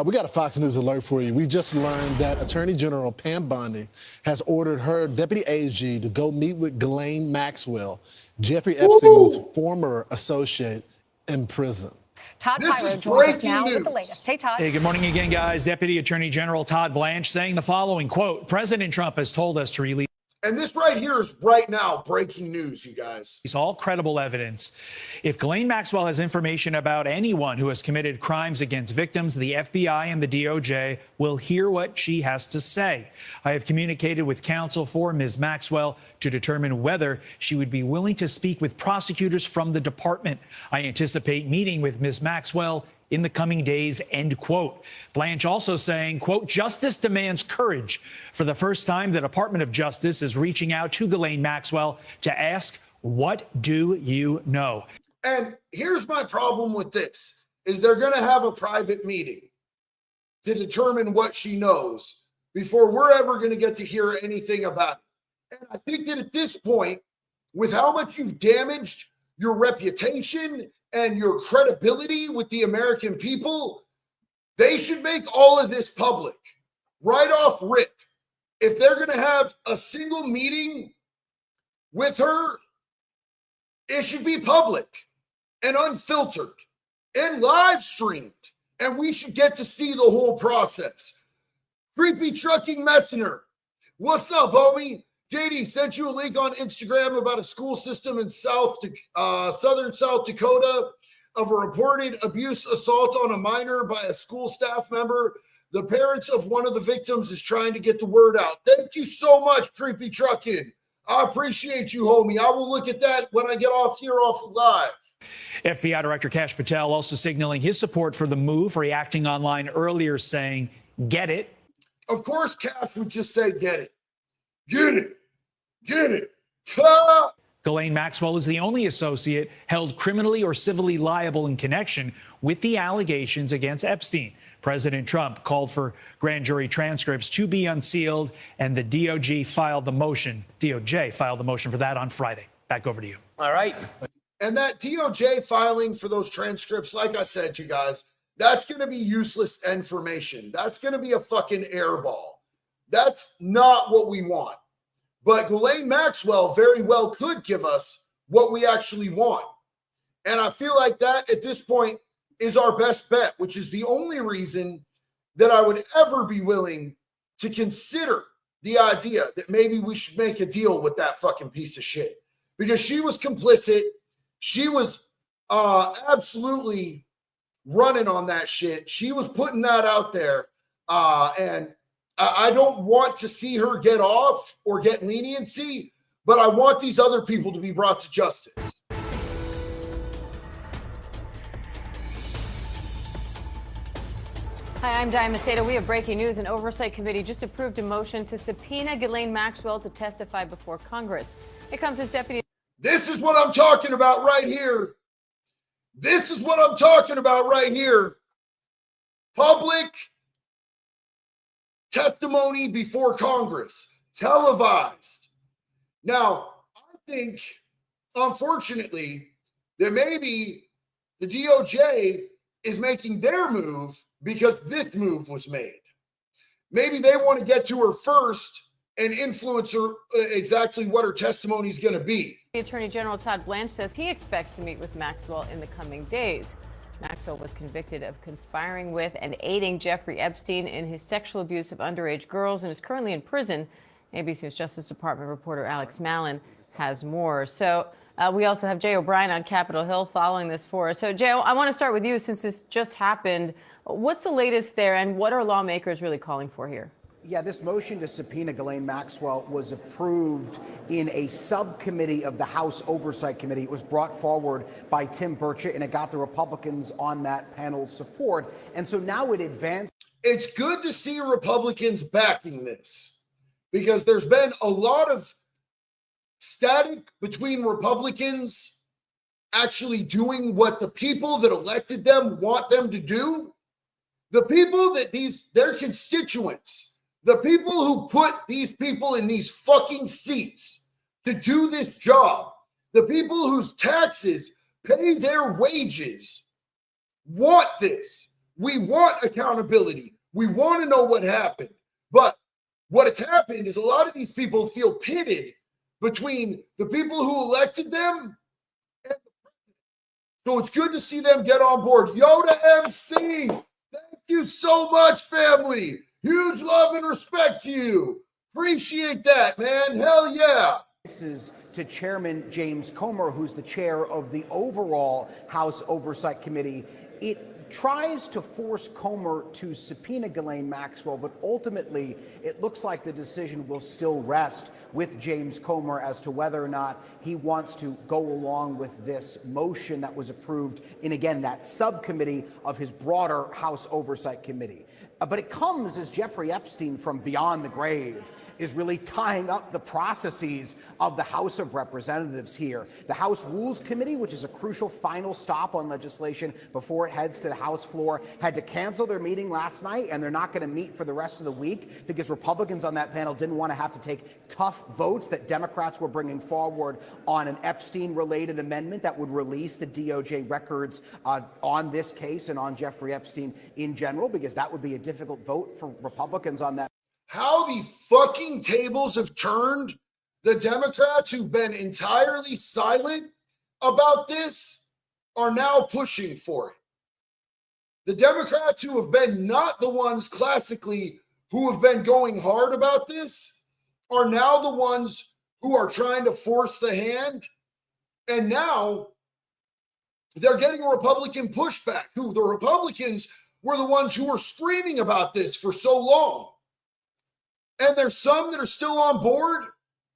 We got a Fox News alert for you. We just learned that Attorney General Pam Bondi has ordered her deputy AG to go meet with Ghislaine Maxwell, Jeffrey Epstein's former associate, in prison. Todd This Tyler is joins us breaking now news. with the latest. Hey, Todd. Hey, good morning again, guys. Deputy Attorney General Todd Blanche saying the following, quote, President Trump has told us to release And this right here is right now breaking news, you guys. all credible evidence. If Ghislaine Maxwell has information about anyone who has committed crimes against victims, the FBI and the DOJ will hear what she has to say. I have communicated with counsel for Ms. Maxwell to determine whether she would be willing to speak with prosecutors from the department. I anticipate meeting with Ms. Maxwell in the coming days, end quote. Blanche also saying, quote, justice demands courage. For the first time, the Department of Justice is reaching out to Ghislaine Maxwell to ask, what do you know? And here's my problem with this, is they're going to have a private meeting to determine what she knows before we're ever going to get to hear anything about it. And I think that at this point, with how much you've damaged your reputation and your credibility with the American people, they should make all of this public right off rip. If they're going to have a single meeting with her, it should be public and unfiltered and live streamed. And we should get to see the whole process. Creepy Trucking Messenger. What's up, homie? JD sent you a link on Instagram about a school system in southern South Dakota of a reported abuse assault on a minor by a school staff member. The parents of one of the victims is trying to get the word out. Thank you so much, Creepy Trucking. I appreciate you, homie. I will look at that when I get off live. FBI Director Kash Patel also signaling his support for the move, reacting online earlier saying, get it. Of course, Kash would just say, get it. Get it. Get it. Ah! Ghislaine Maxwell is the only associate held criminally or civilly liable in connection with the allegations against Epstein. President Trump called for grand jury transcripts to be unsealed, and the DOJ filed the motion for that on Friday. Back over to you. All right. And that DOJ filing for those transcripts, like I said, you guys, that's going to be useless information. That's going to be a fucking airball. That's not what we want. But Ghislaine Maxwell very well could give us what we actually want. And I feel like that at this point is our best bet, which is the only reason that I would ever be willing to consider the idea that maybe we should make a deal with that fucking piece of shit. Because she was complicit. She was absolutely running on that shit. She was putting that out there. And I don't want to see her get off or get leniency, but I want these other people to be brought to justice. Hi, I'm Diane Macedo. We have breaking news. An oversight committee just approved a motion to subpoena Ghislaine Maxwell to testify before Congress. It comes as Deputy. This is what I'm talking about right here. This is what I'm talking about right here. Public testimony before Congress, televised. Now, I think, unfortunately, that maybe the DOJ is making their move because this move was made. Maybe they want to get to her first and influence her exactly what her testimony is going to be. Attorney General Todd Blanche says he expects to meet with Maxwell in the coming days. Maxwell was convicted of conspiring with and aiding Jeffrey Epstein in his sexual abuse of underage girls and is currently in prison. ABC News Justice Department reporter Alex Mallon has more. So we also have Jay O'Brien on Capitol Hill following this for us. So Jay, I want to start with you since this just happened. What's the latest there and what are lawmakers really calling for here? Yeah, this motion to subpoena Ghislaine Maxwell was approved in a subcommittee of the House Oversight Committee. It was brought forward by Tim Burchett, and it got the Republicans on that panel's support. And so now it advanced. It's good to see Republicans backing this because there's been a lot of static between Republicans actually doing what the people that elected them want them to do. The people that their constituents, the people who put these people in these fucking seats to do this job, the people whose taxes pay their wages, want this. We want accountability. We want to know what happened. But what has happened is a lot of these people feel pitted between the people who elected them and the president. So it's good to see them get on board. Yoda MC, thank you so much, family. Huge love and respect to you. Appreciate that, man. Hell yeah. This is to Chairman James Comer, who's the chair of the overall House Oversight Committee. It tries to force Comer to subpoena Ghislaine Maxwell, but ultimately it looks like the decision will still rest with James Comer as to whether or not he wants to go along with this motion that was approved in, again, that subcommittee of his broader House Oversight Committee. But it comes as Jeffrey Epstein from beyond the grave is really tying up the processes of the House of Representatives here. The House Rules Committee, which is a crucial final stop on legislation before it heads to the House floor, had to cancel their meeting last night, and they're not going to meet for the rest of the week because Republicans on that panel didn't want to have to take tough votes that Democrats were bringing forward on an Epstein-related amendment that would release the DOJ records on this case and on Jeffrey Epstein in general, because that would be a difficult vote for Republicans on that. How the fucking tables have turned. The Democrats who've been entirely silent about this are now pushing for it. The Democrats who have been not the ones classically who have been going hard about this are now the ones who are trying to force the hand. And now they're getting a Republican pushback. Who the Republicans were the ones who were screaming about this for so long. And there's some that are still on board,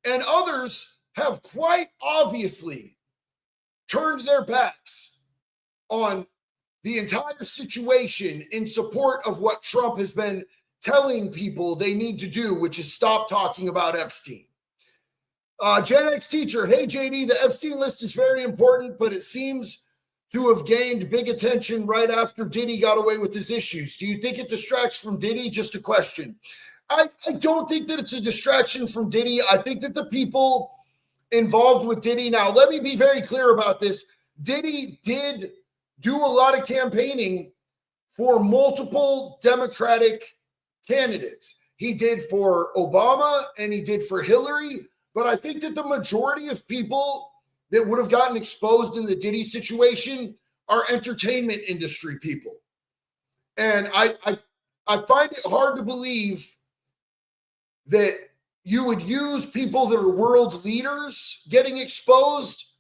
and others have quite obviously turned their backs on the entire situation in support of what Trump has been telling people they need to do, which is stop talking about Epstein. Gen X teacher, hey JD, the Epstein list is very important, but it seems to have gained big attention right after Diddy got away with his issues. Do you think it distracts from Diddy? Just a question. I don't think that it's a distraction from Diddy. I think that the people involved with Diddy, now let me be very clear about this. Diddy did do a lot of campaigning for multiple Democratic candidates. He did for Obama and he did for Hillary, but I think that the majority of people that would have gotten exposed in the Diddy situation are entertainment industry people. And I find it hard to believe that you would use people that are world leaders getting exposed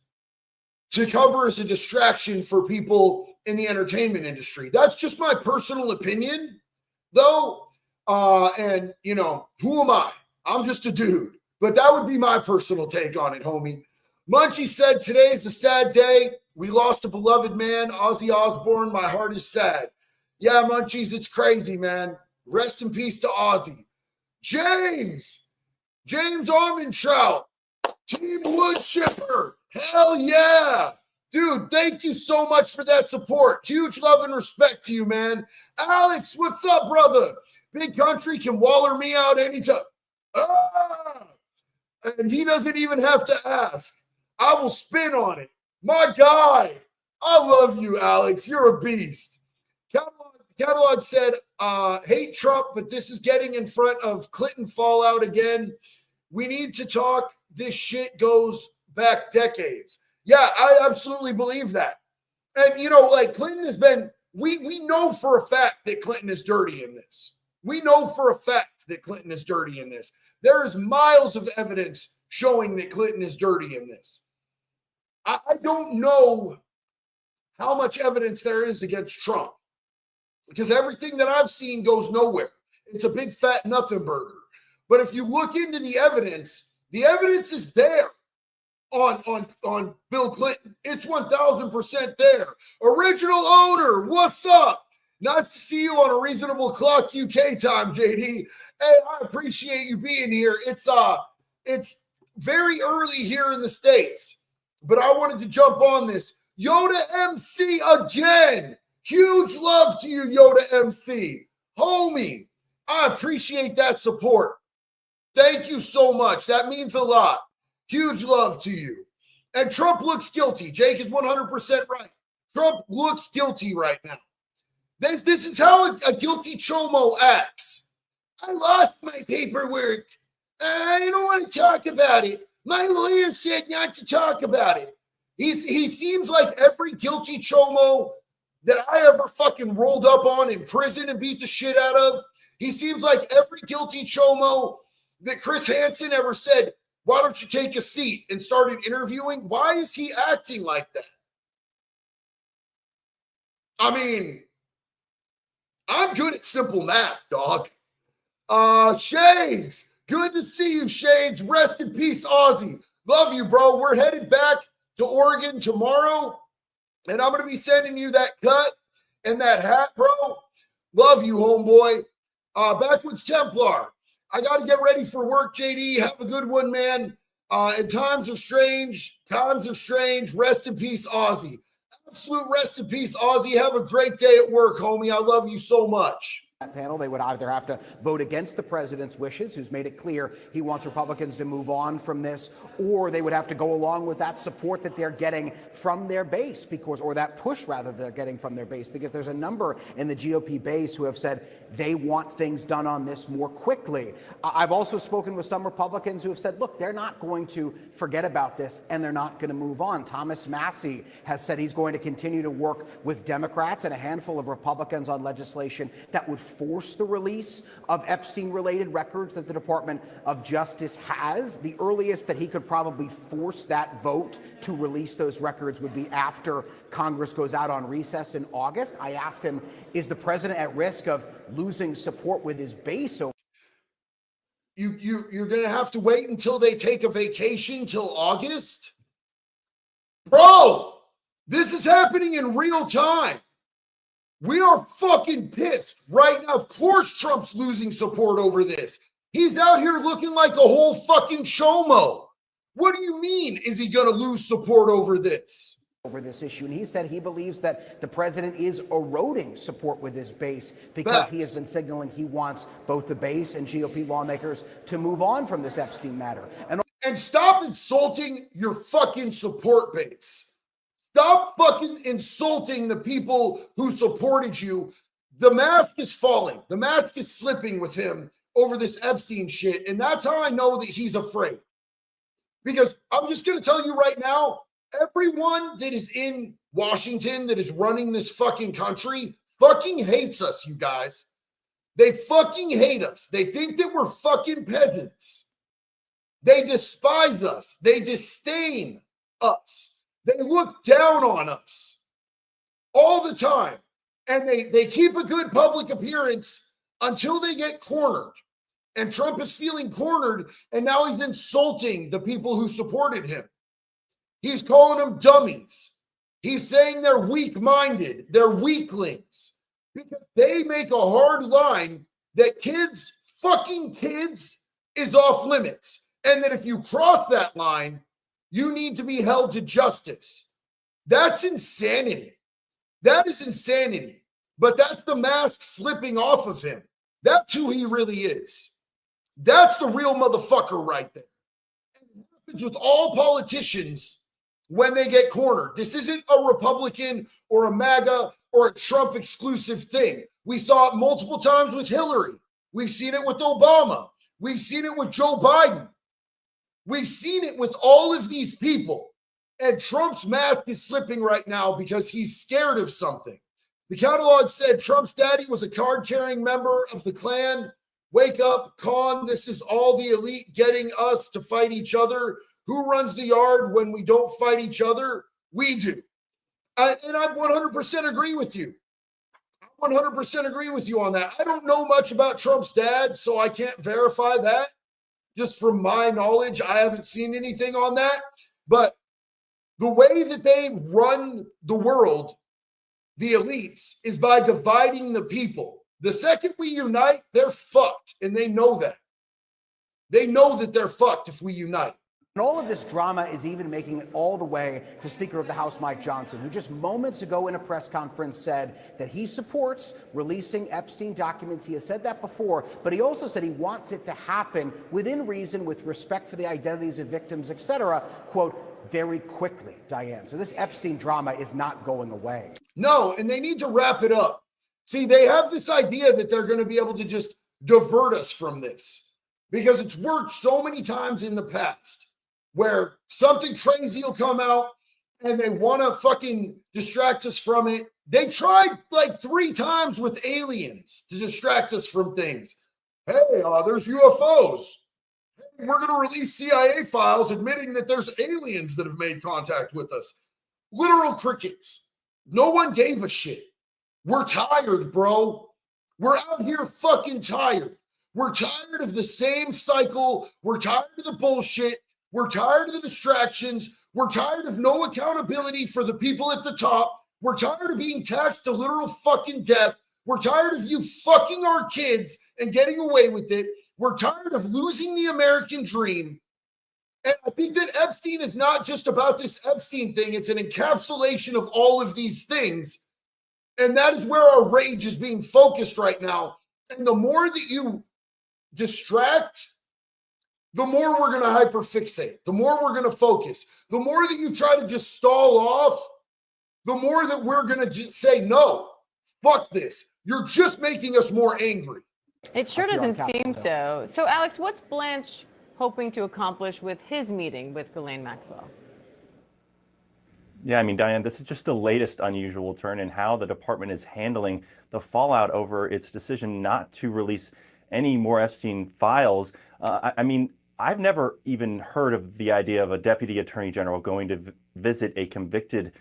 to cover as a distraction for people in the entertainment industry. That's just my personal opinion, though. And, you know, who am I? I'm just a dude. But that would be my personal take on it, homie. Munchie said, today is a sad day. We lost a beloved man, Ozzy Osbourne. My heart is sad. Yeah, Munchies, it's crazy, man. Rest in peace to Ozzy. James Armentrout, Team Wood Chipper. Hell yeah. Dude, thank you so much for that support. Huge love and respect to you, man. Alex, what's up, brother? Big Country can waller me out anytime. And he doesn't even have to ask. I will spin on it. My guy. I love you, Alex. You're a beast. Catalog said, hate Trump, but this is getting in front of Clinton fallout again. We need to talk. This shit goes back decades. Yeah, I absolutely believe that. And, you know, like Clinton has been, we know for a fact that Clinton is dirty in this. We know for a fact that Clinton is dirty in this. There is miles of evidence showing that Clinton is dirty in this. I don't know how much evidence there is against Trump, because everything that I've seen goes nowhere. It's a big fat nothing burger. But if you look into the evidence is there on Bill Clinton. It's 1,000% there. Original owner, what's up? Nice to see you on a reasonable clock UK time, JD. Hey, I appreciate you being here. It's very early here in the States, but I wanted to jump on this. Yoda MC again. Huge love to you, Yoda MC. Homie, I appreciate that support. Thank you so much. That means a lot. Huge love to you. And Trump looks guilty. Jake is 100% right. Trump looks guilty right now. This is how a guilty chomo acts. I lost my paperwork. I don't want to talk about it. My lawyer said not to talk about it. He seems like every guilty chomo that I ever fucking rolled up on in prison and beat the shit out of. He seems like every guilty chomo that Chris Hansen ever said, why don't you take a seat, and started interviewing. Why is he acting like that? I mean, I'm good at simple math, dog. Shays, Good to see you, Shades. Rest in peace, Ozzy. Love you, bro. We're headed back to Oregon tomorrow, and I'm going to be sending you that cut and that hat, bro. Love you, homeboy. Backwoods Templar. I got to get ready for work, JD. Have a good one, man. And times are strange. Times are strange. Rest in peace, Ozzy. Absolute rest in peace, Ozzy. Have a great day at work, homie. I love you so much. That panel, they would either have to vote against the president's wishes, who's made it clear he wants Republicans to move on from this, or they would have to go along with that support that they're getting from their base, because, or that push rather they're getting from their base, because there's a number in the GOP base who have said they want things done on this more quickly. I've also spoken with some Republicans who have said, look, they're not going to forget about this and they're not going to move on. Thomas Massie has said he's going to continue to work with Democrats and a handful of Republicans on legislation that would force the release of Epstein-related records that the Department of Justice has. The earliest that he could probably force that vote to release those records would be after Congress goes out on recess in August. I asked him, is the president at risk of losing support with his base? You're going to have to wait until they take a vacation till August? Bro, this is happening in real time. We are fucking pissed right now. Of course Trump's losing support over this. He's out here looking like a whole fucking chomo. What do you mean, is he going to lose support over this? Over this issue. And he said he believes that the president is eroding support with his base because he has been signaling he wants both the base and GOP lawmakers to move on from this Epstein matter. And stop insulting your fucking support base. Stop fucking insulting the people who supported you. The mask is falling. The mask is slipping with him over this Epstein shit. And that's how I know that he's afraid. Because I'm just going to tell you right now, everyone that is in Washington that is running this fucking country fucking hates us, you guys. They fucking hate us. They think that we're fucking peasants. They despise us. They disdain us. They look down on us all the time. And they keep a good public appearance until they get cornered. And Trump is feeling cornered, and now he's insulting the people who supported him. He's calling them dummies. He's saying they're weak-minded. They're weaklings. Because they make a hard line that fucking kids, is off limits. And that if you cross that line, you need to be held to justice. That's insanity. That is insanity. But that's the mask slipping off of him. That's who he really is. That's the real motherfucker right there. And it happens with all politicians when they get cornered. This isn't a Republican or a MAGA or a Trump exclusive thing. We saw it multiple times with Hillary. We've seen it with Obama. We've seen it with Joe Biden. We've seen it with all of these people. And Trump's mask is slipping right now because he's scared of something. The catalog said Trump's daddy was a card-carrying member of the Klan. Wake up, Con. This is all the elite getting us to fight each other. Who runs the yard when we don't fight each other? We do. And I 100% agree with you. I 100% agree with you on that. I don't know much about Trump's dad, so I can't verify that. Just from my knowledge, I haven't seen anything on that. But the way that they run the world, the elites, is by dividing the people. The second we unite, they're fucked, and they know that. They know that they're fucked if we unite. And all of this drama is even making it all the way to Speaker of the House Mike Johnson, who just moments ago in a press conference said that he supports releasing Epstein documents. He has said that before, but he also said he wants it to happen within reason, with respect for the identities of victims, etc., quote, very quickly, Diane. So this Epstein drama is not going away. No, and they need to wrap it up. See, they have this idea that they're going to be able to just divert us from this because it's worked so many times in the past where something crazy will come out and they want to fucking distract us from it. They tried like 3 times with aliens to distract us from things. Hey, there's UFOs. Hey, we're going to release CIA files admitting that there's aliens that have made contact with us. Literal crickets. No one gave a shit. We're tired, bro. We're out here fucking tired. We're tired of the same cycle. We're tired of the bullshit. We're tired of the distractions. We're tired of no accountability for the people at the top. We're tired of being taxed to literal fucking death. We're tired of you fucking our kids and getting away with it. We're tired of losing the American dream. And I think that Epstein is not just about this Epstein thing. It's an encapsulation of all of these things. And that is where our rage is being focused right now. And the more that you distract, the more we're going to hyperfixate, the more we're going to focus, the more that you try to just stall off, the more that we're going to say, no, fuck this. You're just making us more angry. It sure doesn't seem so. So, Alex, what's Blanche hoping to accomplish with his meeting with Ghislaine Maxwell? Yeah, I mean, Diane, this is just the latest unusual turn in how the department is handling the fallout over its decision not to release any more Epstein files. I mean, I've never even heard of the idea of a deputy attorney general going to visit a convicted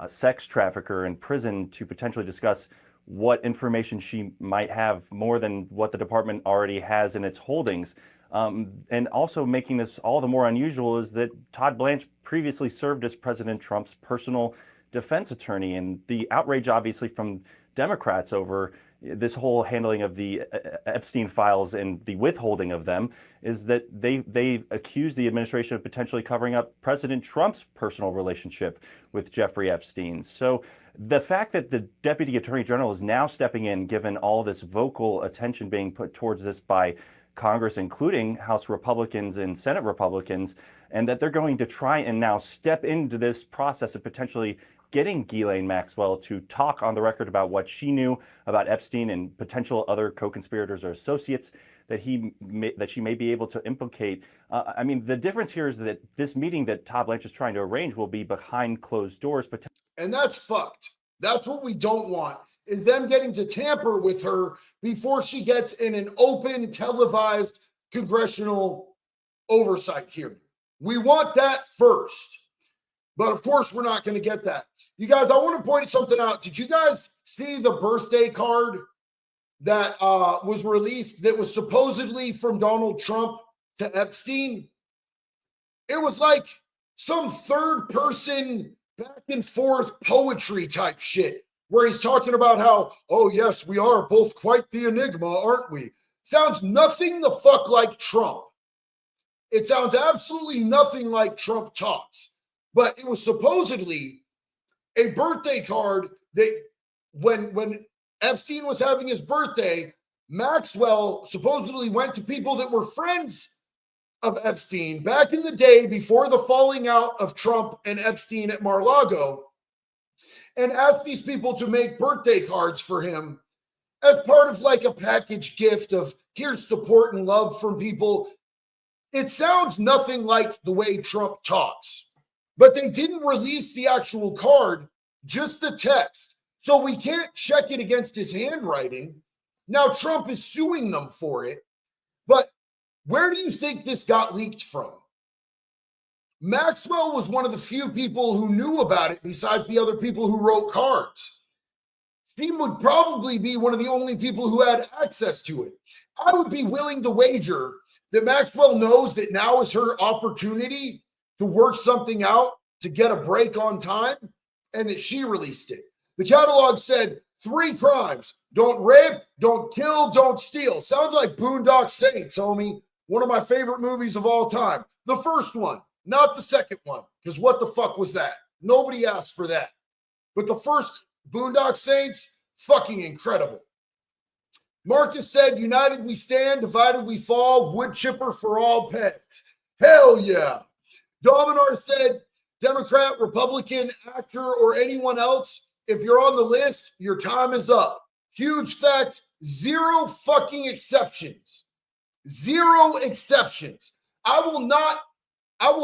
sex trafficker in prison to potentially discuss what information she might have more than what the department already has in its holdings. And also making this all the more unusual is that Todd Blanche previously served as President Trump's personal defense attorney. And the outrage, obviously, from Democrats over this whole handling of the Epstein files and the withholding of them is that they accuse the administration of potentially covering up President Trump's personal relationship with Jeffrey Epstein. So the fact that the Deputy Attorney General is now stepping in, given all this vocal attention being put towards this by Congress, including House Republicans and Senate Republicans, and that they're going to try and now step into this process of potentially getting Ghislaine Maxwell to talk on the record about what she knew about Epstein and potential other co-conspirators or associates that she may be able to implicate. I mean, the difference here is that this meeting that Todd Blanche is trying to arrange will be behind closed doors. And that's fucked. That's what we don't want, is them getting to tamper with her before she gets in an open, televised congressional oversight hearing. We want that first. But of course, we're not going to get that. You guys, I want to point something out. Did you guys see the birthday card that was released that was supposedly from Donald Trump to Epstein? It was like some third person back and forth poetry type shit where he's talking about how, oh, yes, we are both quite the enigma, aren't we? Sounds nothing the fuck like Trump. It sounds absolutely nothing like Trump talks. But it was supposedly a birthday card that when Epstein was having his birthday, Maxwell supposedly went to people that were friends of Epstein back in the day before the falling out of Trump and Epstein at Mar-a-Lago and asked these people to make birthday cards for him as part of like a package gift of here's support and love from people. It sounds nothing like the way Trump talks. But they didn't release the actual card, just the text. So we can't check it against his handwriting. Now Trump is suing them for it. But where do you think this got leaked from? Maxwell was one of the few people who knew about it besides the other people who wrote cards. She would probably be one of the only people who had access to it. I would be willing to wager that Maxwell knows that now is her opportunity to work something out, to get a break on time, and that she released it. The catalog said 3 crimes: don't rape, don't kill, don't steal. Sounds like Boondock Saints, homie. One of my favorite movies of all time. The first one, not the second one, because what the fuck was that? Nobody asked for that. But the first Boondock Saints, fucking incredible. Marcus said, united we stand, divided we fall, wood chipper for all pegs. Hell yeah. Dominar said, Democrat, Republican, actor, or anyone else, if you're on the list, your time is up. Huge facts, 0 fucking exceptions. 0 exceptions. I will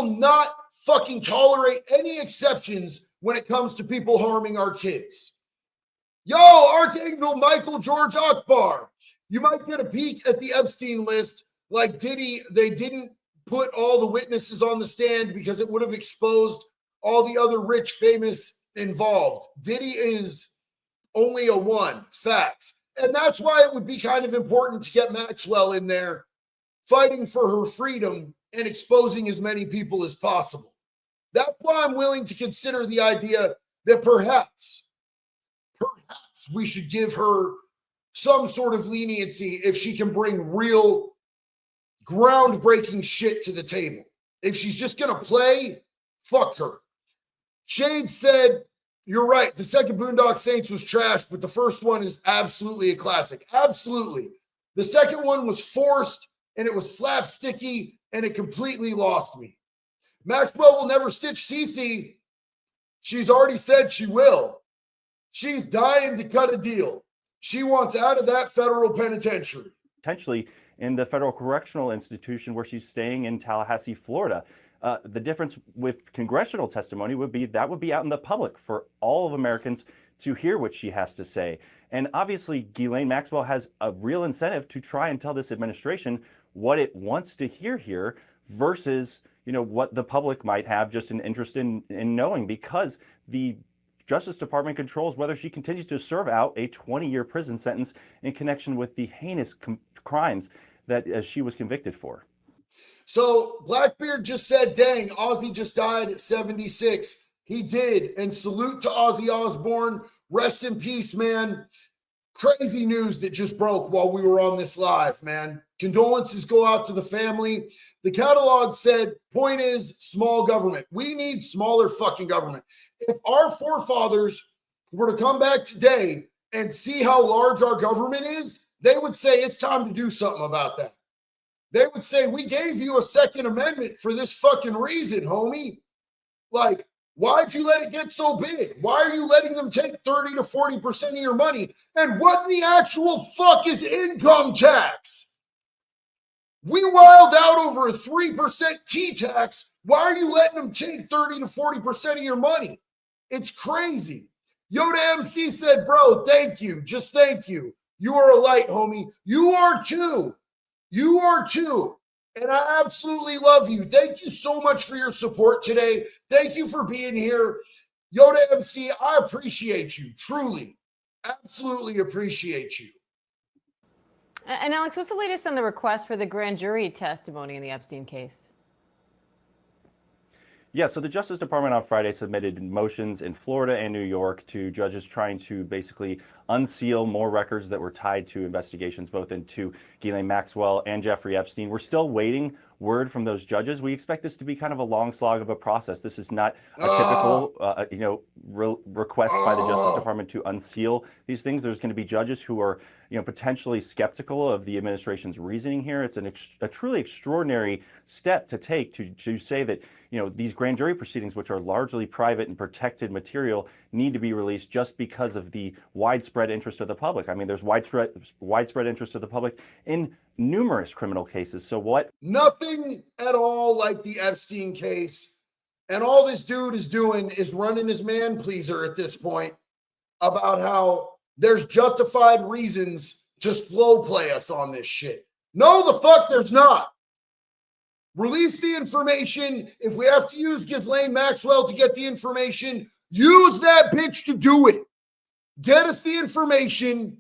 not fucking tolerate any exceptions when it comes to people harming our kids. Yo, Archangel Michael George Akbar. You might get a peek at the Epstein list like Diddy. They didn't put all the witnesses on the stand because it would have exposed all the other rich, famous involved. Diddy is only a 1. Facts. And that's why it would be kind of important to get Maxwell in there fighting for her freedom and exposing as many people as possible. That's why I'm willing to consider the idea that perhaps we should give her some sort of leniency if she can bring real groundbreaking shit to the table. If she's just going to play, fuck her. Shade said, you're right. The second Boondock Saints was trash, but the first one is absolutely a classic. Absolutely. The second one was forced and it was slapsticky and it completely lost me. Maxwell will never stitch Cece. She's already said she will. She's dying to cut a deal. She wants out of that federal penitentiary. Potentially in the federal correctional institution where she's staying in Tallahassee, Florida. The difference with congressional testimony would be that would be out in the public for all of Americans to hear what she has to say. And obviously, Ghislaine Maxwell has a real incentive to try and tell this administration what it wants to hear here versus, you know, what the public might have just an interest in knowing, because the Justice Department controls whether she continues to serve out a 20-year prison sentence in connection with the heinous crimes that she was convicted for. So Blackbeard just said, dang, Ozzy just died at 76. He did. And salute to Ozzy Osbourne. Rest in peace, man. Crazy news that just broke while we were on this live, man. Condolences go out to the family. The catalog said, point is small government. We need smaller fucking government. If our forefathers were to come back today and see how large our government is, they would say it's time to do something about that. They would say, we gave you a Second Amendment for this fucking reason, homie. Like, why'd you let it get so big? Why are you letting them take 30 to 40% of your money? And what in the actual fuck is income tax? We wild out over a 3% T-tax. Why are you letting them take 30 to 40% of your money? It's crazy. Yoda MC said, bro, thank you. Just thank you. You are a light, homie. You are too. You are too. And I absolutely love you. Thank you so much for your support today. Thank you for being here. Yoda MC, I appreciate you. Truly. Absolutely appreciate you. And Alex, what's the latest on the request for the grand jury testimony in the Epstein case? Yeah, so the Justice Department on Friday submitted motions in Florida and New York to judges trying to basically unseal more records that were tied to investigations both into Ghislaine Maxwell and Jeffrey Epstein. We're still waiting word from those judges. We expect this to be kind of a long slog of a process. This is not a typical, request by the Justice Department to unseal these things. There's going to be judges who are, potentially skeptical of the administration's reasoning here. It's a truly extraordinary step to take to say that, these grand jury proceedings, which are largely private and protected material, need to be released just because of the widespread interest of the public. I mean, there's widespread interest of the public in numerous criminal cases. So what? Nothing at all like the Epstein case. And all this dude is doing is running his man pleaser at this point about how there's justified reasons to slow play us on this shit. No, the fuck there's not. Release the information. If we have to use Ghislaine Maxwell to get the information, use that bitch to do it. Get us the information.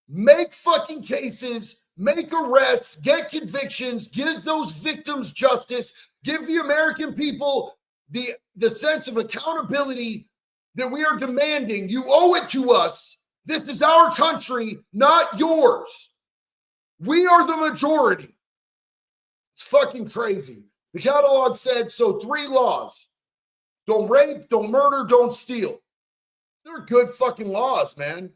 Make fucking cases. Make arrests. Get convictions. Give those victims justice. Give the American people the sense of accountability that we are demanding. You owe it to us. This is our country, not yours. We are the majority. It's fucking crazy. The catalog said, so 3 laws. Don't rape, don't murder, don't steal. They're good fucking laws, man.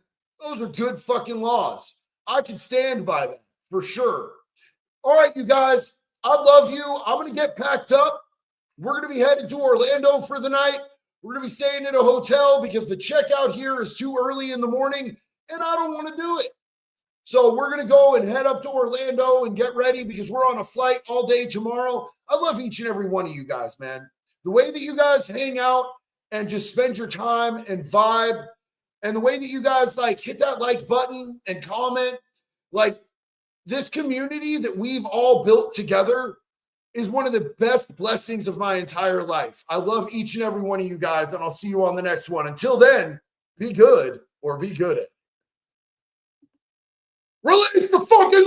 Those are good fucking laws. I can stand by that for sure. All right, you guys, I love you. I'm going to get packed up. We're going to be headed to Orlando for the night. We're going to be staying at a hotel because the checkout here is too early in the morning, and I don't want to do it. So we're going to go and head up to Orlando and get ready because we're on a flight all day tomorrow. I love each and every one of you guys, man. The way that you guys hang out and just spend your time and vibe, and the way that you guys hit that like button and comment, this community that we've all built together is one of the best blessings of my entire life. I love each and every one of you guys, and I'll see you on the next one. Until then, be good or be good at it. Release the fucking